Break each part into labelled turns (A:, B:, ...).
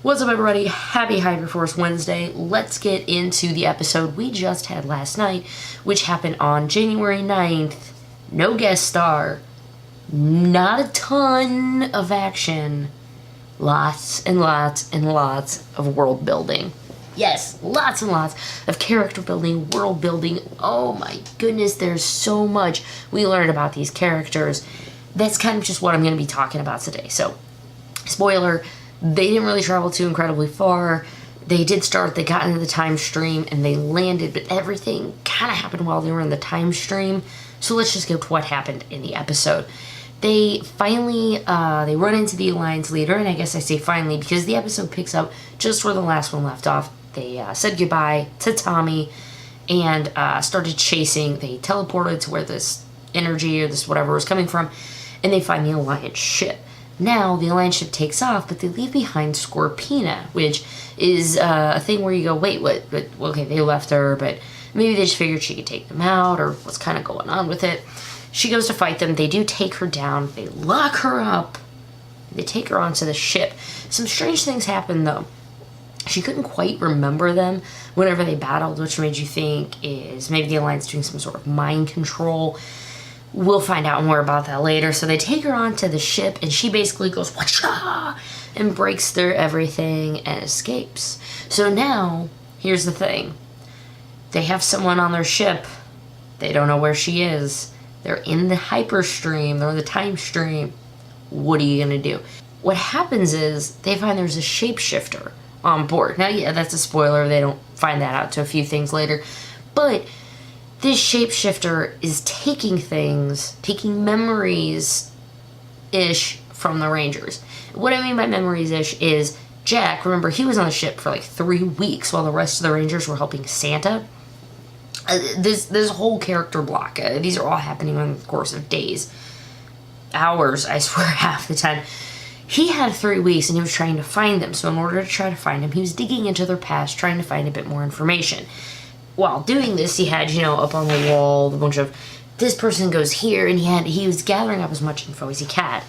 A: What's up, everybody? Happy HyperForce Wednesday. Let's get into the episode we just had last night, which happened on January 9th. No guest star. Not a ton of action. Lots and lots and lots of world building. Yes, lots and lots of character building, world building. Oh my goodness, there's so much we learned about these characters. That's kind of just what I'm going to be talking about today. So, spoiler, they didn't really travel too incredibly far. They got into the time stream and they landed, but everything kind of happened while they were in the time stream. So let's just get to what happened in the episode. They finally, they run into the Alliance leader, and I guess I say finally because the episode picks up just where the last one left off. They said goodbye to Tommy and started chasing. They teleported to where this energy or this whatever was coming from, and they find the Alliance ship. Now, the Alliance ship takes off, but they leave behind Scorpina, which is a thing where you go, wait, what? Okay, they left her, but maybe they just figured she could take them out, or what's kind of going on with it. She goes to fight them. They do take her down. They lock her up. They take her onto the ship. Some strange things happen, though. She couldn't quite remember them whenever they battled, which made you think is maybe the Alliance doing some sort of mind control. We'll find out more about that later. So they take her onto the ship, and she basically goes, "Whatcha!" and breaks through everything and escapes. So now, here's the thing. They have someone on their ship. They don't know where she is. They're in the hyperstream. They're in the time stream. What are you going to do? What happens is they find there's a shapeshifter on board. Now, yeah, that's a spoiler. They don't find that out to a few things later. But this shapeshifter is taking things, taking memories-ish from the Rangers. What I mean by memories-ish is Jack, remember, he was on the ship for like 3 weeks while the rest of the Rangers were helping Santa. This whole character block, these are all happening in the course of days. Hours, I swear, half the time. He had 3 weeks and he was trying to find them. So in order to try to find them, he was digging into their past, trying to find a bit more information. While doing this, he had, up on the wall, a bunch of, this person goes here, and he was gathering up as much info as he could.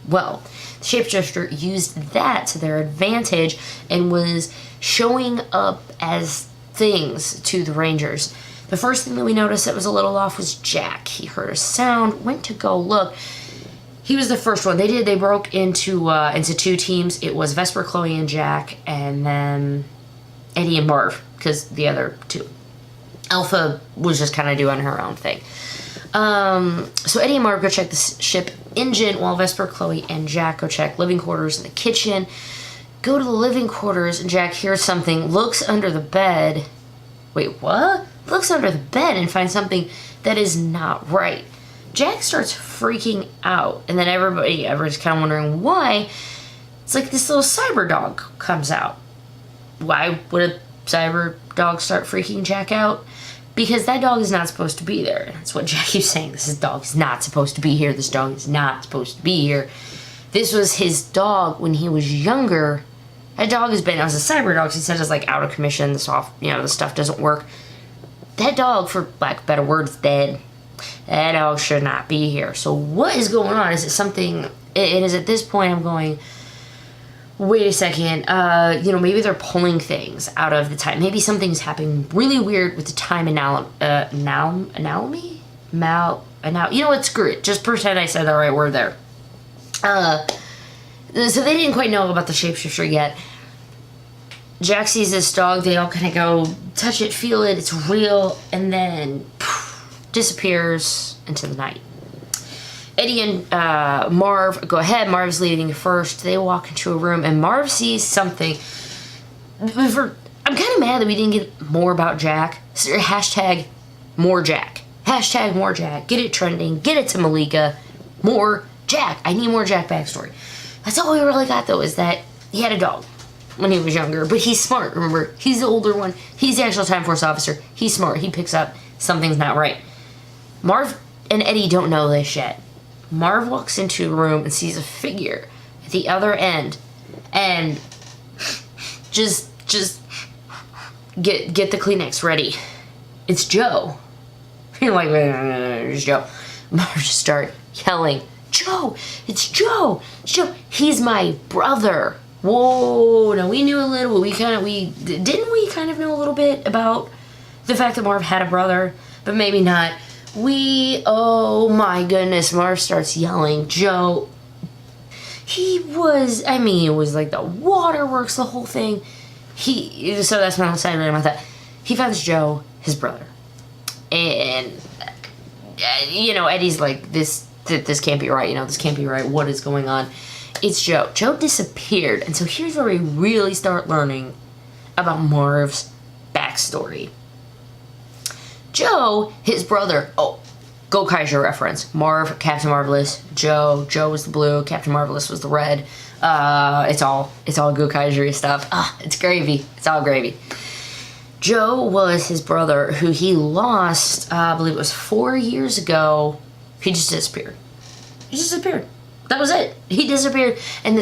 A: Well, the shapeshifter used that to their advantage and was showing up as things to the Rangers. The first thing that we noticed that was a little off was Jack. He heard a sound, went to go look. He was the first one. They broke into 2 teams. It was Vesper, Chloe, and Jack, and then Eddie and Marv, because the other 2. Alpha was just kind of doing her own thing. So Eddie and Marv go check the ship engine, while Vesper, Chloe, and Jack go check living quarters in the kitchen. Go to the living quarters, and Jack hears something, looks under the bed. Wait, what? Looks under the bed and finds something that is not right. Jack starts freaking out, and then everybody's kind of wondering why. It's like this little cyber dog comes out. Why would a cyber dog start freaking Jack out? Because that dog is not supposed to be there. That's what Jack keeps saying. This dog is not supposed to be here. This dog is not supposed to be here. This was his dog when he was younger. That dog has been, as a cyber dog, he said it's like out of commission. The stuff doesn't work. That dog, for lack of better words, dead. That dog should not be here. So what is going on? Is it something, it is at this point I'm going, wait a second, maybe they're pulling things out of the time. Maybe something's happening really weird with the time analogy? Screw it. Just pretend I said the right word there. So they didn't quite know about the shapeshifter yet. Jack sees this dog. They all kind of go, touch it, feel it, it's real, and then disappears into the night. Eddie and Marv go ahead. Marv's leading first. They walk into a room, and Marv sees something. I'm kind of mad that we didn't get more about Jack. Hashtag more Jack. Hashtag more Jack. Get it trending. Get it to Malika. More Jack. I need more Jack backstory. That's all we really got, though, is that he had a dog when he was younger, but he's smart, remember? He's the older one. He's the actual Time Force officer. He's smart. He picks up something's not right. Marv and Eddie don't know this yet. Marv walks into a room and sees a figure at the other end, and just get the Kleenex ready. It's Joe. You're like, it's Joe. Marv just start yelling, Joe, it's Joe. It's Joe. He's my brother. Whoa, now we knew a little, didn't we kind of know a little bit about the fact that Marv had a brother, but maybe not. Oh my goodness, Marv starts yelling, Joe. It was like the waterworks, the whole thing. So that's my whole side about that. He finds Joe, his brother. And, Eddie's like, this can't be right, this can't be right, what is going on? It's Joe. Joe disappeared, and so here's where we really start learning about Marv's backstory. Joe, his brother, Go Kaiser reference. Marv, Captain Marvelous. Joe was the blue. Captain Marvelous was the red. It's all Go Kaiser stuff. It's gravy. It's all gravy. Joe was his brother who he lost, I believe it was 4 years ago. He just disappeared. That was it. He disappeared. And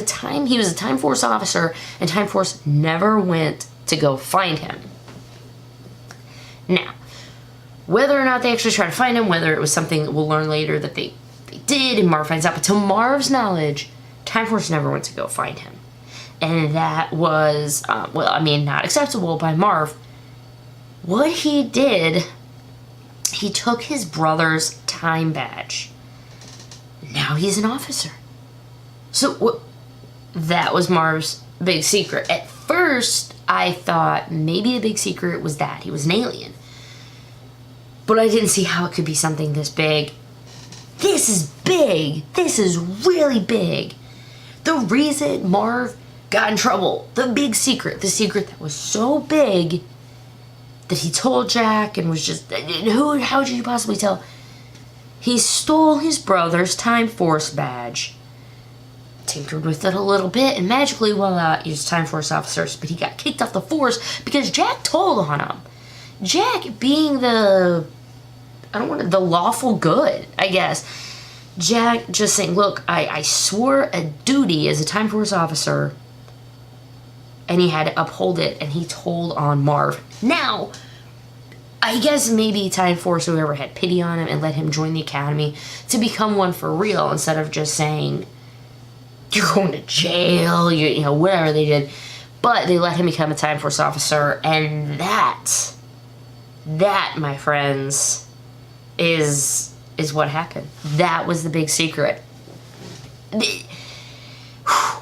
A: he was a Time Force officer, and Time Force never went to go find him. Now, whether or not they actually tried to find him, whether it was something that we'll learn later that they did, and Marv finds out, but to Marv's knowledge, Time Force never went to go find him. And that was, not acceptable by Marv. What he did, he took his brother's time badge. Now he's an officer. So that was Marv's big secret. At first, I thought maybe the big secret was that he was an alien. But I didn't see how it could be something this big. This is big. This is really big. The reason Marv got in trouble, the big secret, the secret that was so big that he told Jack and was just, how did you possibly tell? He stole his brother's Time Force badge, tinkered with it a little bit, and magically, he was Time Force officers, but he got kicked off the Force because Jack told on him. Jack being the lawful good, I guess. Jack just saying, look, I swore a duty as a Time Force officer, and he had to uphold it, and he told on Marv. Now, I guess maybe Time Force, whoever had pity on him and let him join the academy to become one for real instead of just saying, you're going to jail, whatever they did. But they let him become a Time Force officer, and that, my friends, is what happened. That was the big secret.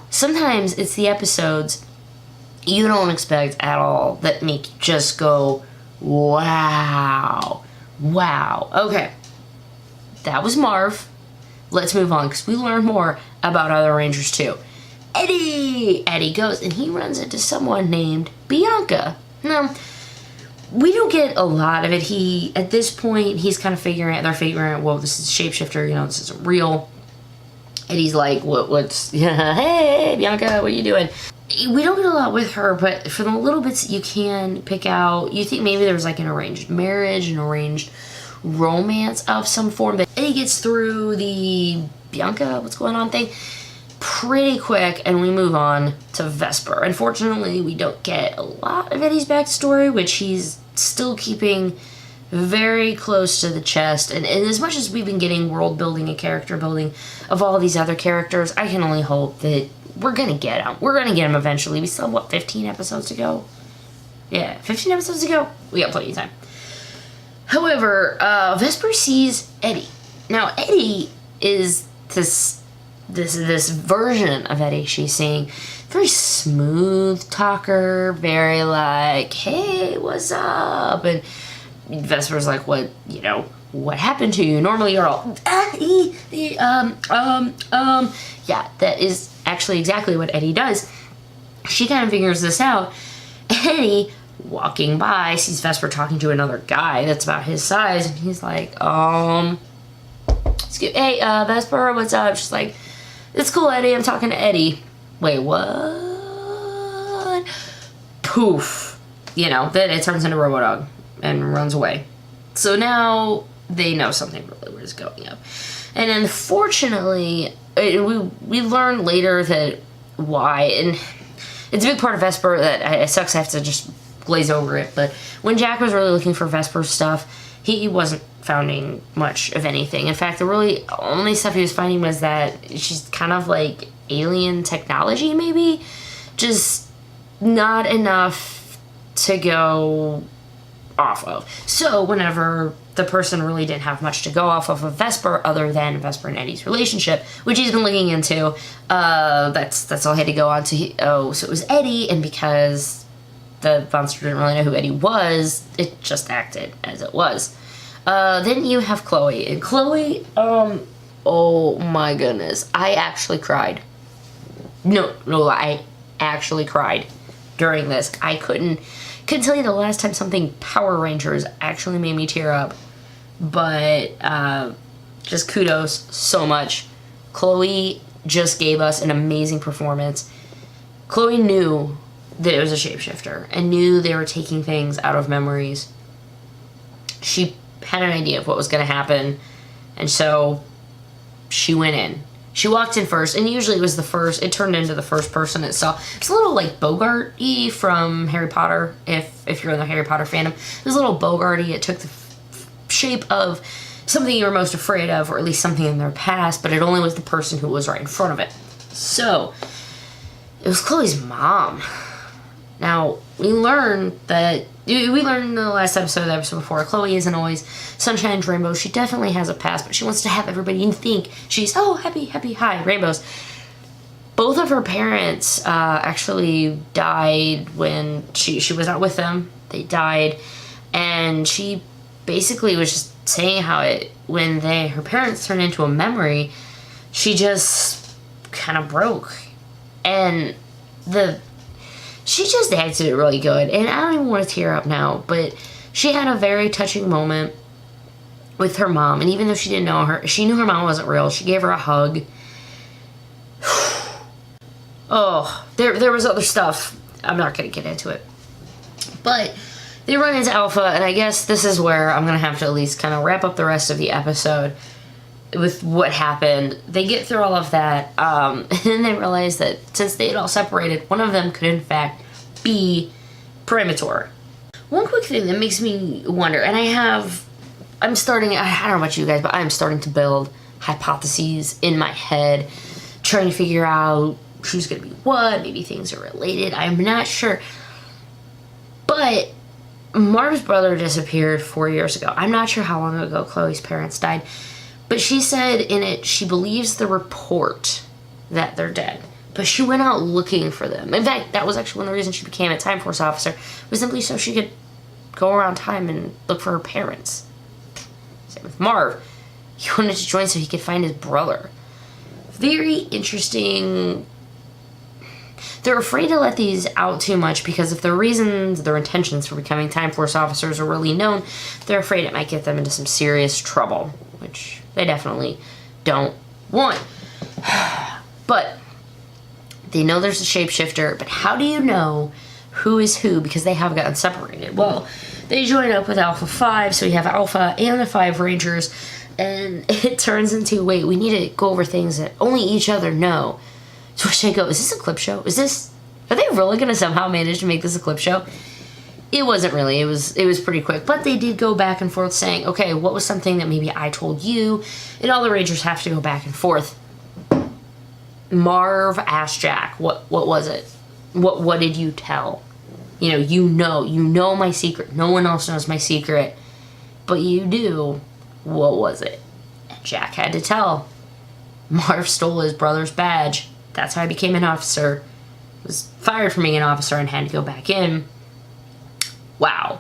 A: Sometimes it's the episodes you don't expect at all that make you just go, wow. Okay, that was Marv. Let's move on, because we learn more about other Rangers too. Eddie goes, and he runs into someone named Bianca. Now, we don't get a lot of it. At this point, he's kind of they're figuring out, well, this is a shapeshifter, this isn't real. Eddie's like, hey, Bianca, what are you doing? We don't get a lot with her, but from the little bits you can pick out, you think maybe there's like an arranged marriage, an arranged romance of some form. But Eddie gets through the Bianca, what's going on thing pretty quick, and we move on to Vesper. Unfortunately, we don't get a lot of Eddie's backstory, which he's still keeping very close to the chest. And as much as we've been getting world building and character building of all these other characters, I can only hope that we're gonna get them. We're gonna get them eventually. We still have, 15 episodes to go? Yeah, 15 episodes to go? We got plenty of time. However, Vesper sees Eddie. Now, Eddie is this version of Eddie she's seeing. Very smooth talker, very like, hey, what's up? And Vesper's like, what happened to you? Normally you're all, yeah, that is actually exactly what Eddie does. She kind of figures this out. Eddie, walking by, sees Vesper talking to another guy that's about his size, and he's like, hey, Vesper, what's up? She's like, it's cool, Eddie, I'm talking to Eddie. Wait, what? Poof. Then it turns into Robodog and runs away. So now they know something really weird is going up. And unfortunately, we learn later that why, and it's a big part of Vesper that it sucks I have to just glaze over it, but when Jack was really looking for Vesper stuff, he wasn't finding much of anything. In fact, the really only stuff he was finding was that she's kind of like alien technology, maybe? just not enough to go off of. So whenever the person really didn't have much to go off of Vesper, other than Vesper and Eddie's relationship, which he's been looking into, that's all he had to go on to. So it was Eddie, and because the monster didn't really know who Eddie was, it just acted as it was. Then you have Chloe, and Chloe, oh my goodness, I actually cried. No, I actually cried during this. I couldn't tell you the last time something Power Rangers actually made me tear up, but just kudos so much. Chloe just gave us an amazing performance. Chloe knew that it was a shapeshifter and knew they were taking things out of memories. She had an idea of what was going to happen, and so she went in. She walked in first, and usually it turned into the first person it saw. It's a little like Bogart-y from Harry Potter, if you're in the Harry Potter fandom. It was a little Bogart-y. It took the shape of something you were most afraid of, or at least something in their past, but it only was the person who was right in front of it. So, it was Chloe's mom. Now, we learned in the last episode, the episode before, Chloe isn't always sunshine and rainbows. She definitely has a past, but she wants to have everybody think she's, oh, happy, hi, rainbows. Both of her parents actually died when she was not with them. They died, and she basically was just saying how when her parents turned into a memory, she just kind of broke. And she just acted it really good, and I don't even want to tear up now, but she had a very touching moment with her mom, and even though she didn't know her, she knew her mom wasn't real. She gave her a hug. Oh, there was other stuff. I'm not going to get into it. But they run into Alpha, and I guess this is where I'm going to have to at least kind of wrap up the rest of the episode with what happened. They get through all of that, and then they realize that since they had all separated, one of them could in fact be Primator. One quick thing that makes me wonder, and I'm starting, I don't know about you guys, but I'm starting to build hypotheses in my head, trying to figure out who's going to be what, maybe things are related, I'm not sure. But Marv's brother disappeared 4 years ago. I'm not sure how long ago Chloe's parents died. But she said in it, she believes the report that they're dead. But she went out looking for them. In fact, that was actually one of the reasons she became a Time Force officer, was simply so she could go around time and look for her parents. Same with Marv. He wanted to join so he could find his brother. Very interesting. They're afraid to let these out too much because if their reasons, their intentions for becoming Time Force officers are really known, they're afraid it might get them into some serious trouble, which they definitely don't want. But they know there's a shapeshifter, but how do you know who is who? Because they have gotten separated. Well, they join up with Alpha 5, so you have Alpha and the 5 Rangers, and it turns into, wait, we need to go over things that only each other know. To which I go, is this a clip show? Are they really going to somehow manage to make this a clip show? It wasn't really. It was pretty quick. But they did go back and forth saying, okay, what was something that maybe I told you? And all the Rangers have to go back and forth. Marv asked Jack, what was it? What did you tell? You know my secret. No one else knows my secret. But you do. What was it? And Jack had to tell. Marv stole his brother's badge. That's how I became an officer. Was fired from being an officer and had to go back in. Wow.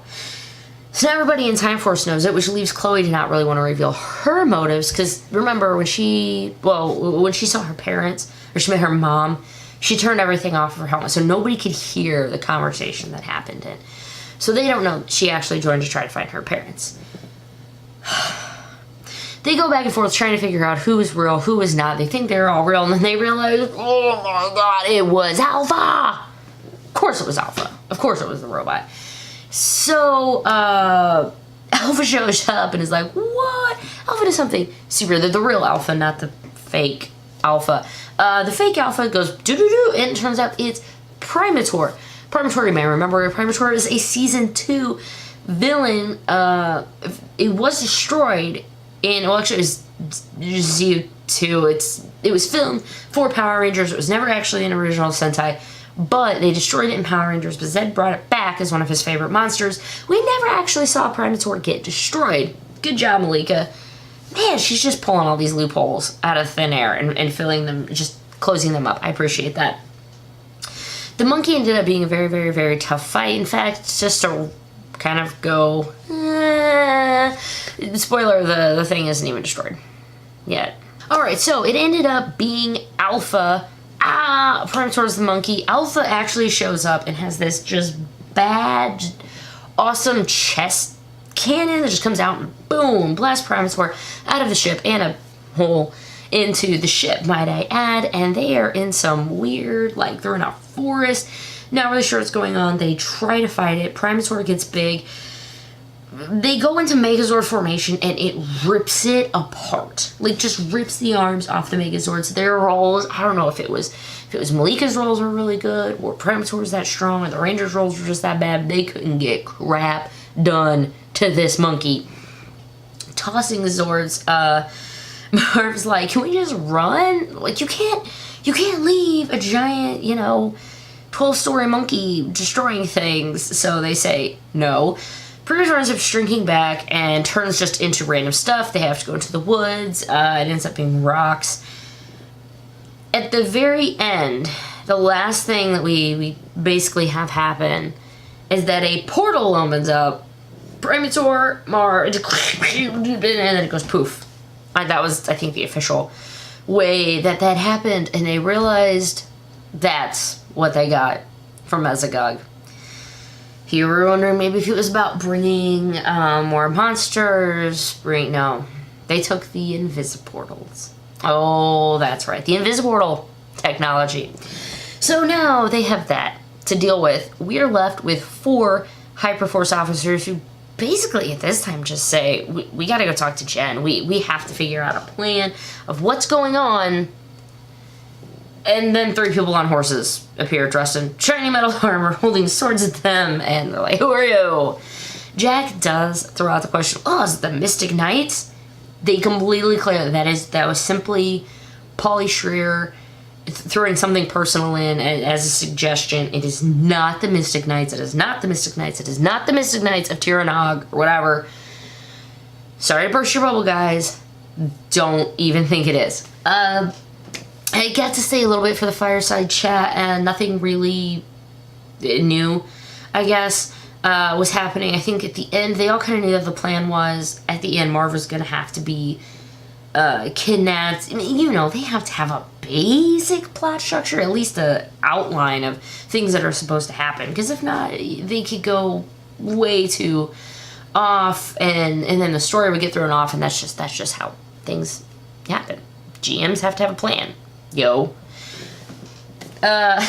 A: So now everybody in Time Force knows it, which leaves Chloe to not really want to reveal her motives, because remember when she saw her parents, or she met her mom, she turned everything off of her helmet, so nobody could hear the conversation that happened. So they don't know she actually joined to try to find her parents. They go back and forth trying to figure out who is real, who is not. They think they're all real, and then they realize, oh my god, it was Alpha! Of course it was Alpha. Of course it was the robot. So, Alpha shows up and is like, what? Alpha does something super, the real Alpha, not the fake Alpha. The fake Alpha goes doo-doo-doo, and it turns out it's Primator. Primator, you may remember, Primator is a Season 2 villain. It was destroyed in, well, actually, it was Z2. It was filmed for Power Rangers. It was never actually an original Sentai. but they destroyed it in Power Rangers, but Zed brought it back as one of his favorite monsters. We never actually saw Primator get destroyed. Good job, Malika. Man, she's just pulling all these loopholes out of thin air and filling them, just closing them up. I appreciate that. The monkey ended up being a very, very, very tough fight. In fact, just to kind of go, spoiler, the thing isn't even destroyed yet. Alright, so it ended up being Alpha. Primator's the monkey. Alpha actually shows up and has this just bad, awesome chest cannon that just comes out and boom, blasts Primator out of the ship and a hole into the ship, might I add. And they are in some weird, like, they're in a forest. Not really sure what's going on. They try to fight it. Primator gets big. They go into Megazord formation and it rips it apart. Like, just rips the arms off the Megazords. Their rolls, I don't know if it was Malika's rolls were really good, or Primator's that strong, or the Rangers' rolls were just that bad. They couldn't get crap done to this monkey. Tossing the Zords, Marv's like, can we just run? Like, you can't leave a giant, 12-story monkey destroying things. So they say no. Primator ends up shrinking back and turns just into random stuff. They have to go into the woods. It ends up being rocks. At the very end, the last thing that we basically have happen is that a portal opens up. Primator, Marv, and then it goes poof. That was, I think, the official way that happened, and they realized that's what they got from Mesogog. If you were wondering maybe if it was about bringing more monsters, no. They took the Invisiportals. Oh, that's right. The Invisiportal technology. So now they have that to deal with. We are left with 4 HyperForce officers who basically at this time just say, we gotta go talk to Jen. We have to figure out a plan of what's going on. And then 3 people on horses appear dressed in shiny metal armor, holding swords at them, and they're like, who are you? Jack does throw out the question, is it the Mystic Knights? They completely clear that was simply Paulie Schrier throwing something personal in as a suggestion. It is not the Mystic Knights. It is not the Mystic Knights. It is not the Mystic Knights of Tiranaug or whatever. Sorry to burst your bubble, guys. Don't even think it is. I got to stay a little bit for the fireside chat, and nothing really new, I guess, was happening. I think at the end, they all kind of knew that the plan was, at the end, Marv was going to have to be kidnapped. I mean, they have to have a basic plot structure, at least an outline of things that are supposed to happen. Because if not, they could go way too off, and then the story would get thrown off, and that's just how things happen. GMs have to have a plan. Yo. Alright,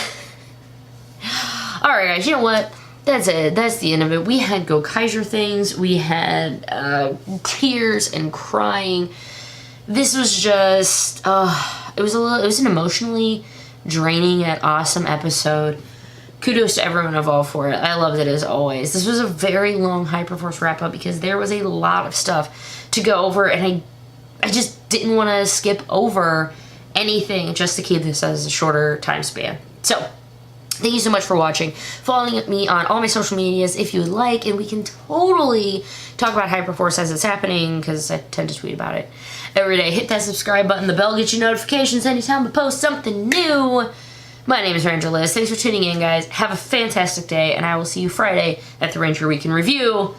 A: guys, you know what? That's it. That's the end of it. We had Gokaiser things. We had tears and crying. This was just, it was an emotionally draining yet awesome episode. Kudos to everyone involved for it. I loved it as always. This was a very long HyperForce wrap-up because there was a lot of stuff to go over, and I just didn't want to skip over anything just to keep this as a shorter time span. So, thank you so much for watching. Following me on all my social medias if you would like, and we can totally talk about HyperForce as it's happening because I tend to tweet about it every day. Hit that subscribe button. The bell gets you notifications anytime I post something new. My name is Ranger Liz. Thanks for tuning in, guys. Have a fantastic day, and I will see you Friday at the Ranger Week in Review.